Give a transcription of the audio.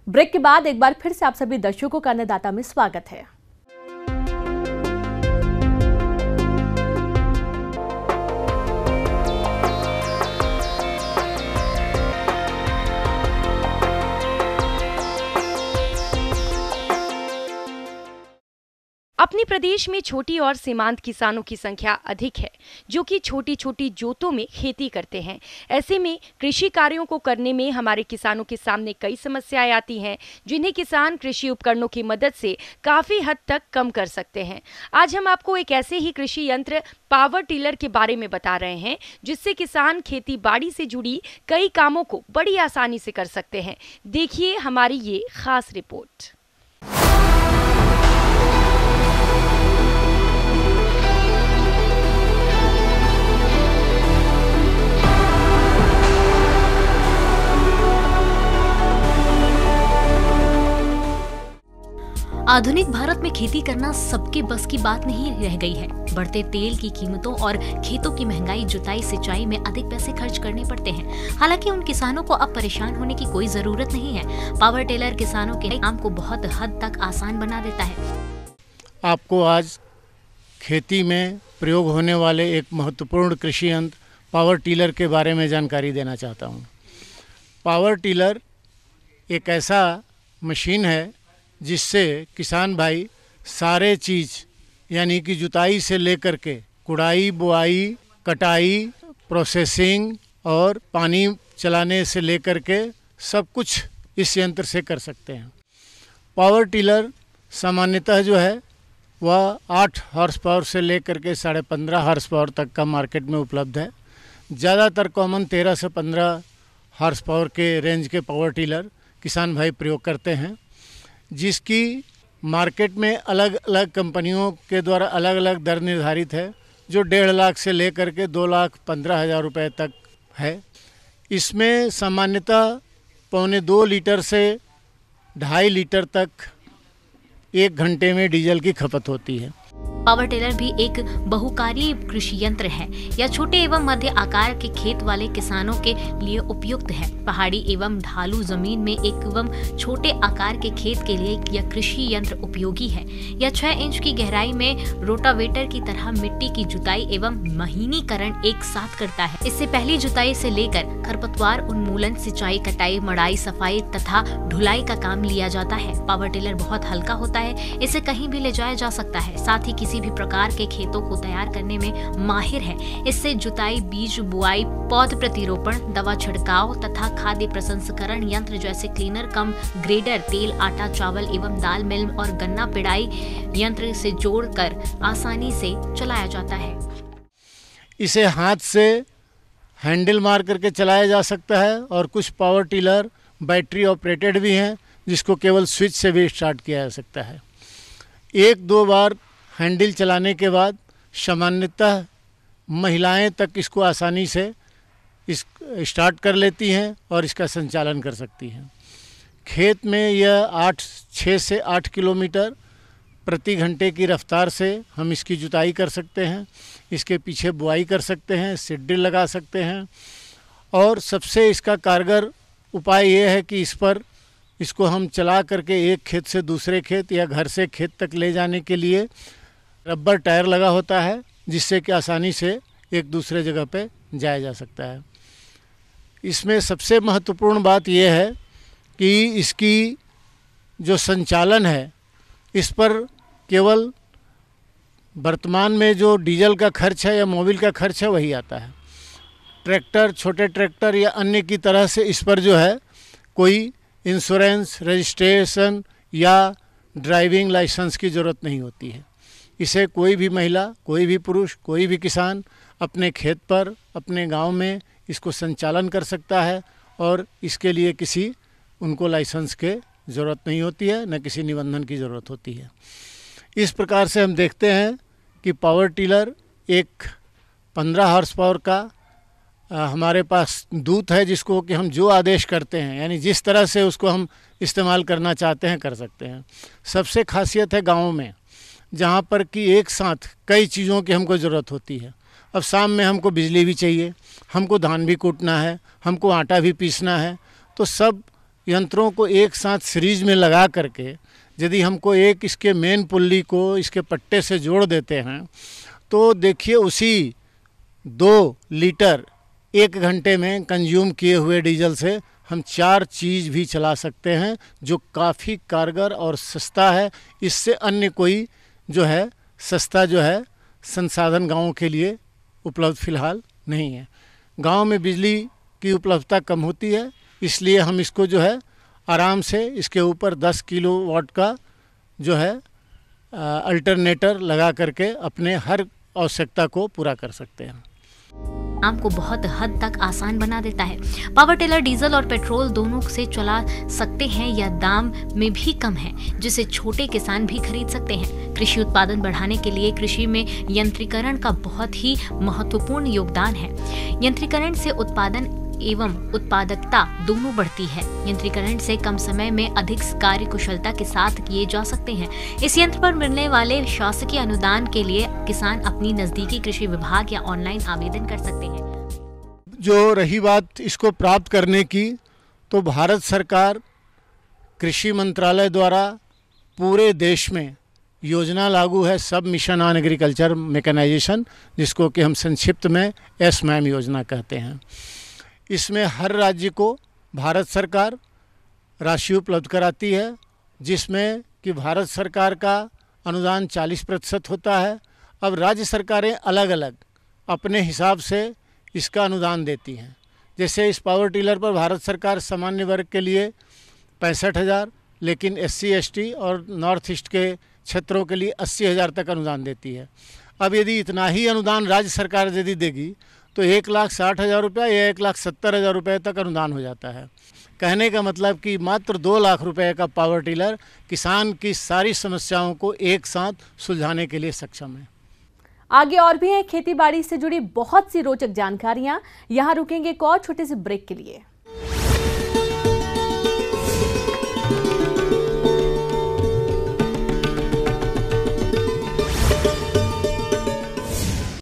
Break के बाद एक बार फिर से आप सभी दर्शकों का अन्नदाता में स्वागत है। अपने प्रदेश में छोटी और सीमांत किसानों की संख्या अधिक है, जो कि छोटी छोटी जोतों में खेती करते हैं। ऐसे में कृषि कार्यों को करने में हमारे किसानों के सामने कई समस्याएं आती हैं, जिन्हें किसान कृषि उपकरणों की मदद से काफी हद तक कम कर सकते हैं। आज हम आपको एक ऐसे ही कृषि यंत्र पावर टिलर के बारे में बता रहे हैं, जिससे किसान खेती बाड़ी से जुड़ी कई कामों को बड़ी आसानी से कर सकते हैं। देखिए हमारी ये खास रिपोर्ट। आधुनिक भारत में खेती करना सबके बस की बात नहीं रह गई है। बढ़ते तेल की कीमतों और खेतों की महंगाई, जुताई, सिंचाई में अधिक पैसे खर्च करने पड़ते हैं। हालांकि उन किसानों को अब परेशान होने की कोई जरूरत नहीं है। पावर टिलर किसानों के काम को बहुत हद तक आसान बना देता है। आपको आज खेती में प्रयोग होने वाले एक महत्वपूर्ण कृषि यंत्र पावर टिलर के बारे में जानकारी देना चाहता हूँ। पावर टिलर एक ऐसा मशीन है जिससे किसान भाई सारे चीज़ यानी कि जुताई से लेकर के कुड़ाई, बुआई, कटाई, प्रोसेसिंग और पानी चलाने से लेकर के सब कुछ इस यंत्र से कर सकते हैं। पावर टिलर सामान्यतः जो है वह 8 हॉर्स पावर से लेकर के 15.5 हॉर्स पावर तक का मार्केट में उपलब्ध है। ज़्यादातर कॉमन 13 से 15 हॉर्स पावर के रेंज के पावर टिलर किसान भाई प्रयोग करते हैं, जिसकी मार्केट में अलग अलग कंपनियों के द्वारा अलग अलग दर निर्धारित है, जो 1.5 लाख से लेकर के 2,15,000 रुपये तक है। इसमें सामान्यतः 1.25 लीटर से 2.5 लीटर तक 1 घंटे में डीजल की खपत होती है। पावर टिलर भी एक बहुकारी कृषि यंत्र है। यह छोटे एवं मध्य आकार के खेत वाले किसानों के लिए उपयुक्त है। पहाड़ी एवं ढालू जमीन में एवं छोटे आकार के खेत के लिए यह कृषि यंत्र उपयोगी है। यह 6 इंच की गहराई में रोटावेटर की तरह मिट्टी की जुताई एवं महीनीकरण एक साथ करता है। इससे पहली जुताई से लेकर खरपतवार उन्मूलन, सिंचाई, कटाई, मड़ाई, सफाई तथा ढुलाई का काम लिया जाता है। पावर टिलर बहुत हल्का होता है, इसे कहीं भी ले जाया जा सकता है। साथ ही किसी भी प्रकार के खेतों को तैयार करने में माहिर है। इससे जुताई, बीज बुआई, पौध प्रतिरोपण, दवा छिड़काव तथा खाद्य प्रसंस्करण यंत्र जैसे क्लीनर कम ग्रेडर, तेल, आटा, चावल एवं दाल मिल और गन्ना पिड़ाई यंत्र से जोड़कर आसानी से चलाया जाता है। इसे हाथ से हैंडल मार करके चलाया जा सकता है और कुछ पावर टिलर बैटरी ऑपरेटेड भी हैं, जिसको केवल स्विच से भी स्टार्ट किया जा सकता है। 1-2 बार हैंडल चलाने के बाद सामान्यतः महिलाएं तक इसको आसानी से स्टार्ट कर लेती हैं और इसका संचालन कर सकती हैं। खेत में यह 6 से 8 किलोमीटर प्रति घंटे की रफ्तार से हम इसकी जुताई कर सकते हैं। इसके पीछे बुआई कर सकते हैं, सीड ड्रिल लगा सकते हैं। और सबसे इसका कारगर उपाय यह है कि इसको हम चला करके एक खेत से दूसरे खेत या घर से खेत तक ले जाने के लिए रबर टायर लगा होता है, जिससे कि आसानी से एक दूसरे जगह पे जाया जा सकता है। इसमें सबसे महत्वपूर्ण बात यह है कि इसकी जो संचालन है, इस पर केवल वर्तमान में जो डीजल का खर्च है या मोबिल का खर्च है वही आता है। ट्रैक्टर, छोटे ट्रैक्टर या अन्य की तरह से इस पर जो है कोई इंश्योरेंस, रजिस्ट्रेशन या ड्राइविंग लाइसेंस की ज़रूरत नहीं होती है। इसे कोई भी महिला, कोई भी पुरुष, कोई भी किसान अपने खेत पर, अपने गांव में इसको संचालन कर सकता है और इसके लिए उनको लाइसेंस के ज़रूरत नहीं होती है, न किसी निबंधन की ज़रूरत होती है। इस प्रकार से हम देखते हैं कि पावर टिलर एक 15 हॉर्स पावर का हमारे पास दूत है, जिसको कि हम जो आदेश करते हैं, यानी जिस तरह से उसको हम इस्तेमाल करना चाहते हैं कर सकते हैं। सबसे खासियत है गाँव में, जहाँ पर कि एक साथ कई चीज़ों की हमको ज़रूरत होती है। अब शाम में हमको बिजली भी चाहिए, हमको धान भी कूटना है, हमको आटा भी पीसना है, तो सब यंत्रों को एक साथ सीरीज में लगा करके यदि हमको एक इसके मेन पुल्ली को इसके पट्टे से जोड़ देते हैं तो देखिए उसी 2 लीटर 1 घंटे में कंज्यूम किए हुए डीजल से हम 4 चीज़ भी चला सकते हैं, जो काफ़ी कारगर और सस्ता है। इससे अन्य कोई जो है सस्ता जो है संसाधन गाँव के लिए उपलब्ध फ़िलहाल नहीं है। गांव में बिजली की उपलब्धता कम होती है, इसलिए हम इसको जो है आराम से इसके ऊपर 10 किलोवाट का जो है अल्टरनेटर लगा करके अपने हर आवश्यकता को पूरा कर सकते हैं। काम को बहुत हद तक आसान बना देता है। पावर टिलर डीजल और पेट्रोल दोनों से चला सकते हैं या दाम में भी कम है, जिसे छोटे किसान भी खरीद सकते हैं। कृषि उत्पादन बढ़ाने के लिए कृषि में यंत्रीकरण का बहुत ही महत्वपूर्ण योगदान है। यंत्रीकरण से उत्पादन एवं उत्पादकता दोनों बढ़ती है। यंत्रीकरण से कम समय में अधिक कार्य कुशलता के साथ किए जा सकते हैं। इस यंत्र पर मिलने वाले शासकीय अनुदान के लिए किसान अपनी नजदीकी कृषि विभाग या ऑनलाइन आवेदन कर सकते हैं। जो रही बात इसको प्राप्त करने की, तो भारत सरकार कृषि मंत्रालय द्वारा पूरे देश में योजना लागू है, सब मिशन ऑन एग्रीकल्चर मैकेनाइजेशन, जिसको कि हम संक्षिप्त में SMAM योजना कहते हैं। इसमें हर राज्य को भारत सरकार राशि उपलब्ध कराती है, जिसमें कि भारत सरकार का अनुदान 40% होता है। अब राज्य सरकारें अलग अलग अपने हिसाब से इसका अनुदान देती हैं। जैसे इस पावर टिलर पर भारत सरकार सामान्य वर्ग के लिए 65,000, लेकिन SC ST और नॉर्थ ईस्ट के क्षेत्रों के लिए 80,000 तक अनुदान देती है। अब यदि इतना ही अनुदान राज्य सरकार यदि देगी तो 1,60,000 रुपये या 1,70,000 रुपये तक अनुदान हो जाता है। कहने का मतलब कि मात्र 2 लाख रुपए का पावर टिलर किसान की सारी समस्याओं को एक साथ सुलझाने के लिए सक्षम है। आगे और भी हैं खेती बाड़ी से जुड़ी बहुत सी रोचक जानकारियां। यहां रुकेंगे एक और छोटे से ब्रेक के लिए।